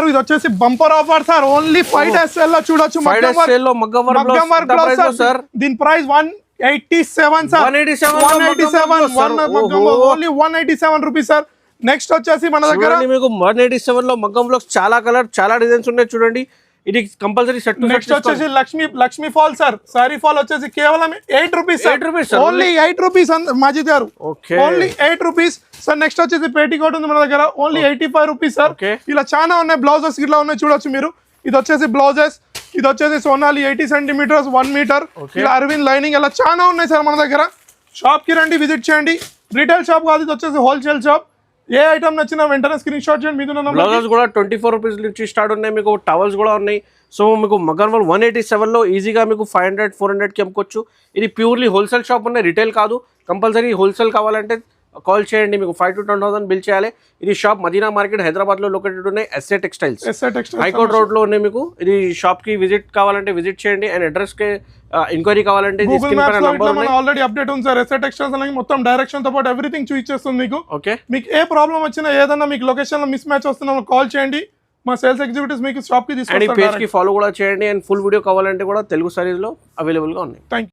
ఇది వచ్చేసి bumper offer sir, only 5 sale లో చూడొచ్చు. మగ్గం వర్క్ బ్లౌజ్ సార్, దీని price 187 sir, 187 only 187 rupees sir. Next వచ్చేసి మన దగ్గర మీకు 187 లో మగ్గం బ్లౌజ్ చాలా కలర్ చాలా డిజైన్స్ ఉన్నాయి చూడండి. ఇది కంపల్సరీ సెట్. నెక్స్ట్ వచ్చేసి Lakshmi fall sir, sorry fall వచ్చేసి కేవలం 8 రూపీస్, ఓన్లీ 8 రూపీస్ మజిద్ గారు, ఓన్లీ 8 రూపీస్ సార్. నెక్స్ట్ వచ్చేసి పేటికోట్ ఉంది మన దగ్గర, ఓన్లీ 85 రూపీస్ సార్. ఇలా చాలా ఉన్నాయి బ్లౌజెస్, ఇట్లా ఉన్నాయి చూడొచ్చు మీరు. ఇది వచ్చేసి బ్లౌజెస్, ఇది వచ్చేసి సోనాలి 80 సెంటీమీటర్స్ 1 మీటర్, ఇలా అరవింద్ లైనింగ్, ఇలా చాలా ఉన్నాయి సార్ మన దగ్గర. షాప్ కి రండి, విజిట్ చేయండి. రీటైల్ షాప్ కాదు, ఇది వచ్చేసి హోల్సేల్ షాప్. ఏ ఐటమ్ నచ్చినా వెంటనే స్క్రీన్ షాట్ చేయండి. మీద బ్లౌజెస్ కూడా 24 రూపీస్ నుంచి స్టార్ట్ ఉన్నాయి. మీకు టవల్స్ కూడా ఉన్నాయి. సో మీకు మగ్గం వర్క్ 187 లో ఈజీగా మీకు 500-400 కి అమ్ముకోవచ్చు. ఇది ప్యూర్లీ హోల్సేల్ షాప్ ఉన్నాయి, రిటైల్ కాదు. కంపల్సరీ హోల్సేల్ కావాలంటే కాల్ చేయండి, మీకు 5 to 10,000 బిల్ చేయాలి. ఇది షాప్ మదీనా మార్కెట్ హైదరాబాద్ లో లొకేటెడ్ ఉన్నాయి. ఎస్ఏ టెక్స్టైల్స్ హైకోర్ట్ రోడ్ లో ఉన్నాయి. మీకు ఇది షాప్ కి విజిట్ కావాలంటే విజిట్ చేయండి. అండ్ అడ్రస్ కి ఎంక్వైరీ కావాలంటే ఆల్రెడీ అప్డేట్ ఉంది సార్. ఎస్ఏ టెక్స్టైల్స్ అనేది మొత్తం డైరెక్షన్ తో పాటు ఎవ్రీథింగ్ చూపించేస్తుంది మీకు. ఓకే, మీకు ఏ ప్రాబ్లం వచ్చినా, ఏదన్నా మీకు లొకేషన్ లో మిస్ మ్యాచ్ వస్తున్నా కాల్ చేయండి, మా సేల్స్ ఎగ్జిక్యూటివ్స్ మీకు షాప్ కి తీసుకొస్తారు. పేజ్ కి ఫాలో కూడా చేయండి. అండ్ ఫుల్ వీడియో కావాలంటే కూడా తెలుగు సారీస్ లో అవైలబుల్ గా ఉన్నాయి. Thank you.